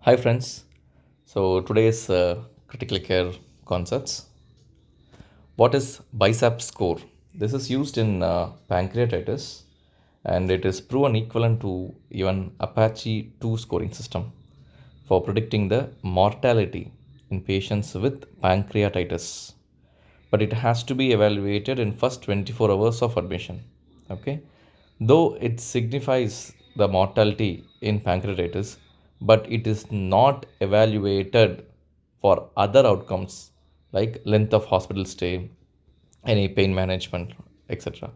Hi friends. So today's critical care concepts. What is BICAP score? This is used in pancreatitis and it is proven equivalent to even Apache 2 scoring system for predicting the mortality in patients with pancreatitis. But it has to be evaluated in first 24 hours of admission. Okay, though it signifies the mortality in pancreatitis, but it is not evaluated for other outcomes like length of hospital stay, any pain management, etc.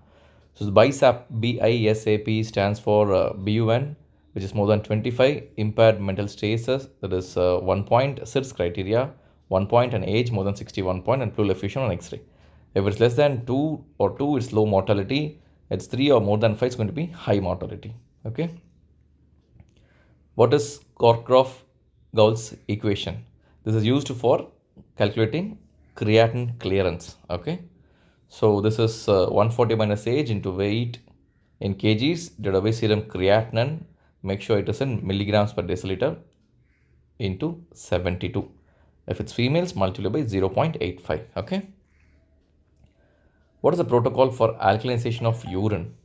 So the BISAP stands for BUN, which is more than 25, impaired mental status, that is 1 point, SIRS criteria, 1 point, and age more than 61 point, and pleural effusion on X-ray. If it's less than 2 or 2, it's low mortality. It's 3 or more than 5, it's going to be high mortality. Okay. What is Korkroff-Gauss equation? This is used for calculating creatinine clearance. Okay. So this is 140 minus age into weight in kgs divided by serum creatinine. Make sure it is in milligrams per deciliter into 72. If it's females, multiply by 0.85. Okay. What is the protocol for alkalinization of urine?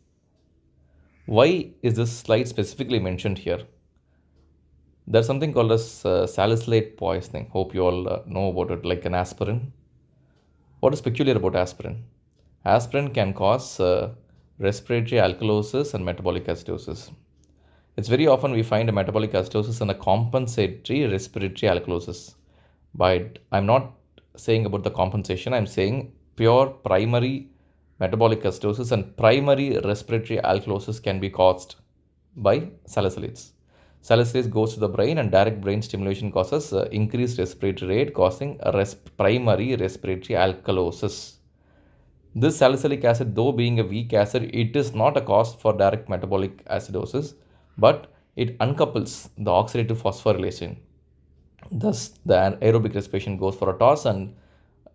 Why is this slide specifically mentioned here? There's something called as salicylate poisoning. Hope you all know about it, like an aspirin. What is peculiar about aspirin? Aspirin can cause respiratory alkalosis and metabolic acidosis. It's very often we find a metabolic acidosis and a compensatory respiratory alkalosis. But I'm not saying about the compensation, I'm saying pure primary metabolic acidosis and primary respiratory alkalosis can be caused by salicylates. Salicylate goes to the brain and direct brain stimulation causes increased respiratory rate, causing a primary respiratory alkalosis. This salicylic acid, though being a weak acid, it is not a cause for direct metabolic acidosis, but it uncouples the oxidative phosphorylation. Thus, the aerobic respiration goes for a toss and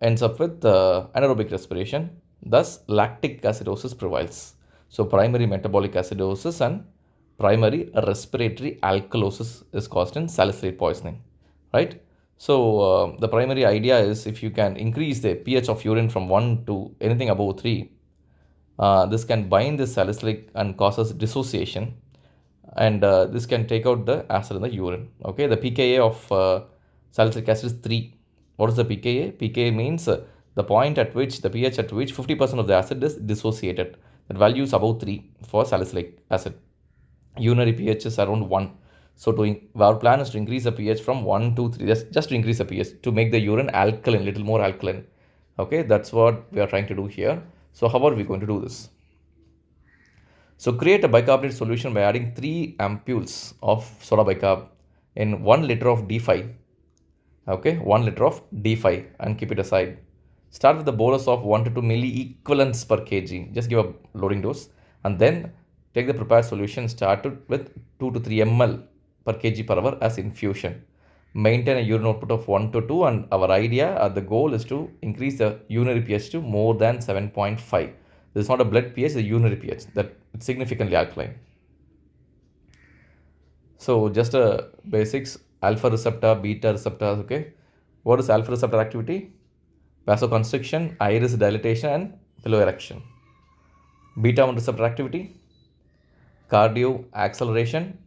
ends up with anaerobic respiration. Thus, lactic acidosis prevails. So, primary metabolic acidosis and primary respiratory alkalosis is caused in salicylate poisoning, right? So, the primary idea is if you can increase the pH of urine from 1 to anything above 3, this can bind the salicylic and causes dissociation, and this can take out the acid in the urine. Okay, the pKa of salicylic acid is 3. What is the pKa? pKa means the point at which the pH at which 50% of the acid is dissociated. That value is above 3 for salicylic acid. Urinary pH is around 1. So our plan is to increase the pH from 1 to 3, just to increase the pH to make the urine alkaline, little more alkaline. Okay, that's what we are trying to do here. So how are we going to do this? So create a bicarbonate solution by adding 3 ampules of soda bicarb in 1 liter of D5. Okay, 1 liter of D5 and keep it aside. Start with a bolus of 1 to 2 milli equivalents per kg. Just give a loading dose and then take the prepared solution started with 2 to 3 ml per kg per hour as infusion. Maintain a urine output of 1 to 2, and our idea, the goal is to increase the urinary pH to more than 7.5. This is not a blood pH, it's a urinary pH that it's significantly alkaline. So just a basics, alpha receptor, beta receptors, okay. What is alpha receptor activity? Vasoconstriction, iris dilatation, and pillow erection. Beta 1 receptor activity, cardio acceleration,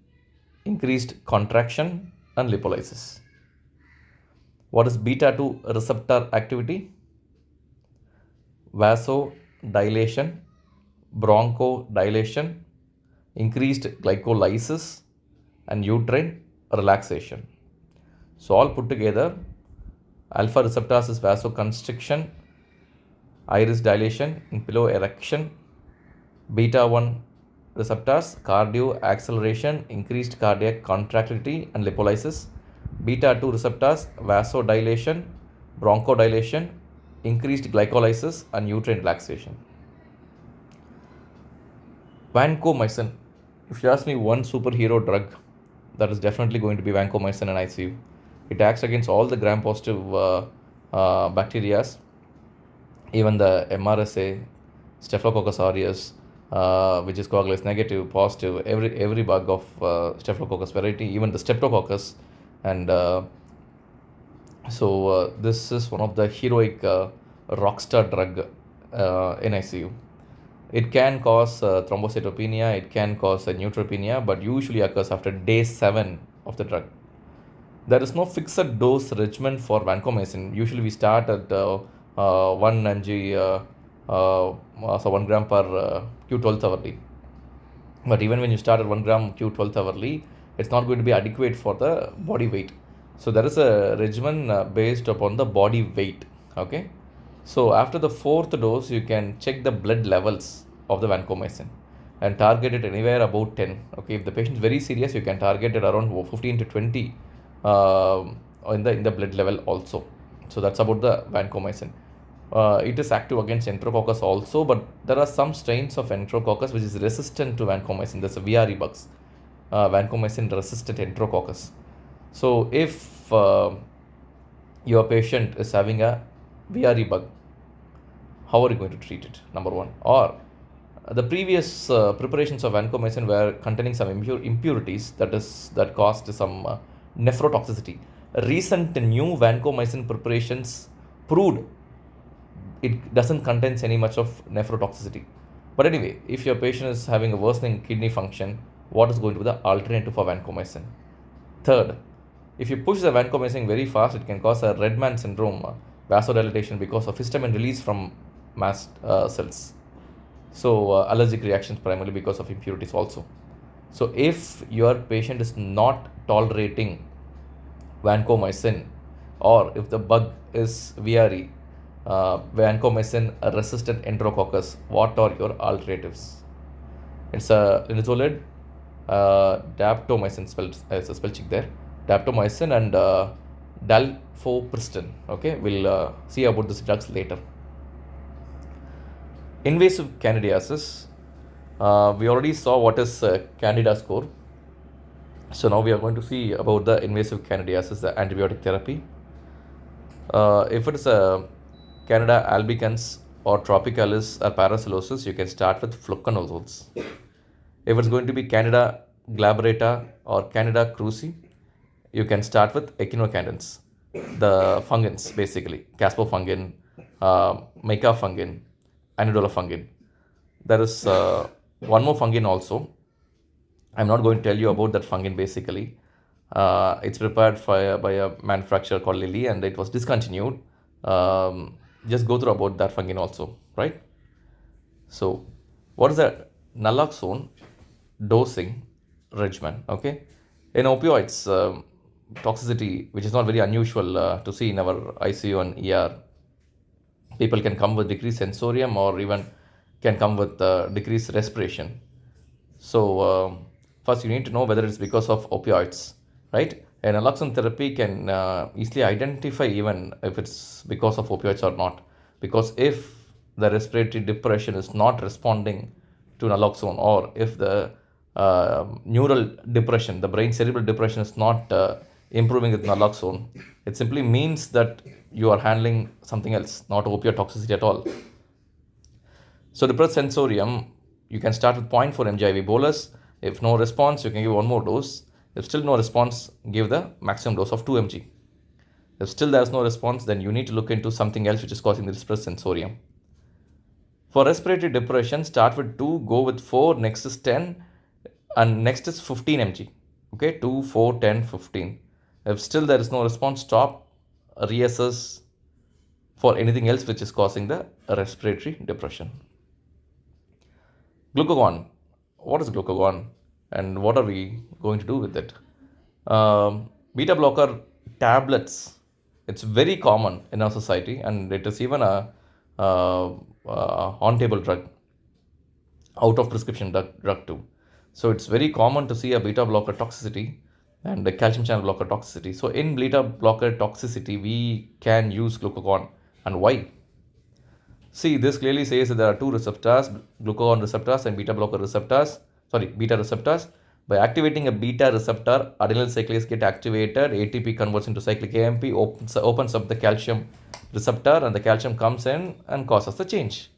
increased contraction, and lipolysis. What is beta 2 receptor activity? Vasodilation, bronchodilation, increased glycolysis, and uterine relaxation. So all put together, alpha receptors is vasoconstriction, iris dilation, and pillow erection. Beta 1 receptors, cardio acceleration, increased cardiac contractility and lipolysis. Beta 2 receptors, vasodilation, bronchodilation, increased glycolysis, and uterine relaxation. Vancomycin. If you ask me one superhero drug, that is definitely going to be vancomycin in ICU. It acts against all the gram-positive bacteria, even the MRSA, Staphylococcus aureus, which is Coagulase negative, positive, every bug of Staphylococcus variety, even the Streptococcus, And this is one of the heroic rockstar drug in ICU. It can cause thrombocytopenia, it can cause neutropenia, but usually occurs after day 7 of the drug. There is no fixed dose regimen for vancomycin. Usually we start at 1 mg, so 1 gram per Q12 hourly. But even when you start at 1 gram Q12 hourly, it's not going to be adequate for the body weight. So there is a regimen based upon the body weight. Okay. So after the fourth dose, you can check the blood levels of the vancomycin and target it anywhere about 10. Okay. If the patient is very serious, you can target it around 15 to 20 uh, in the blood level also. So that's about the vancomycin. It is active against enterococcus also, but there are some strains of enterococcus which is resistant to vancomycin. There's a VRE bugs, vancomycin resistant enterococcus. So if your patient is having a VRE bug, how are you going to treat it? Number one. Or the previous preparations of vancomycin were containing some impurities that caused some nephrotoxicity. Recent new vancomycin preparations proved it doesn't contain any much of nephrotoxicity. But anyway, if your patient is having a worsening kidney function, what is going to be the alternative for vancomycin? Third, if you push the vancomycin very fast, it can cause a Redman syndrome, vasodilatation because of histamine release from mast cells. So allergic reactions primarily because of impurities also. So if your patient is not tolerating vancomycin, or if the bug is VRE, vancomycin resistant enterococcus, what are your alternatives? It's a linezolid, daptomycin, as a spell check there, daptomycin and dalfopristin. Okay, we'll see about these drugs later. Invasive candidiasis. We already saw what is candida score. So now we are going to see about the invasive candidiasis, the antibiotic therapy. If it is a Candida albicans or tropicalis or paracellosis, you can start with fluconazole. If it's going to be Candida glabrata or Candida krusei, you can start with echinocandins, the fungins basically, caspofungin, micafungin, anidolafungin. There is one more fungin also. I'm not going to tell you about that fungin basically. It's prepared by a manufacturer called Lilly and it was discontinued. Just go through about that fungin also, right? So, what is the naloxone dosing regimen? Okay, in opioids, toxicity, which is not very unusual to see in our ICU and ER, people can come with decreased sensorium or even can come with decreased respiration. So, first you need to know whether it's because of opioids, right? And naloxone therapy can easily identify even if it's because of opioids or not. Because if the respiratory depression is not responding to naloxone, or if the neural depression, the brain cerebral depression is not improving with naloxone, it simply means that you are handling something else, not opioid toxicity at all. So depressed sensorium, you can start with 0.4 mg IV bolus. If no response, you can give one more dose. If still no response, give the maximum dose of 2 mg. If still there is no response, then you need to look into something else which is causing the depressed sensorium. For respiratory depression, start with 2, go with 4, next is 10, and next is 15 mg. Okay, 2, 4, 10, 15. If still there is no response, stop, reassess for anything else which is causing the respiratory depression. Glucagon. What is glucagon and what are we going to do with it? Beta blocker tablets. It's very common in our society and it is even a on-table drug, out of prescription drug too. So it's very common to see a beta blocker toxicity and a calcium channel blocker toxicity. So in beta blocker toxicity, we can use glucagon. And why? See, this clearly says that there are two receptors, glucagon receptors and beta receptors. By activating a beta receptor, adenyl cyclase get activated, ATP converts into cyclic AMP, opens up the calcium receptor, and the calcium comes in and causes the change,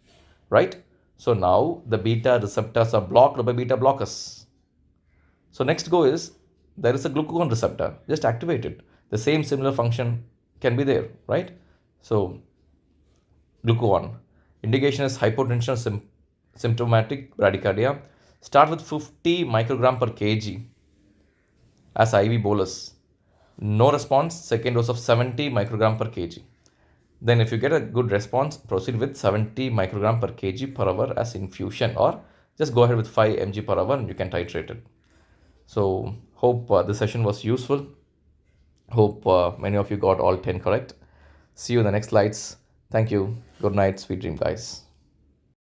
right? So now the beta receptors are blocked by beta blockers. So next go is there is a glucagon receptor. Just activate it. The same similar function can be there, right? So glucagon. Indication is hypotension symptomatic bradycardia. Start with 50 microgram per kg as IV bolus. No response, second dose of 70 microgram per kg. Then if you get a good response, proceed with 70 microgram per kg per hour as infusion, or just go ahead with 5 mg per hour and you can titrate it. So hope this session was useful. Hope many of you got all 10 correct. See you in the next slides. Thank you. Good night. Sweet dream, guys.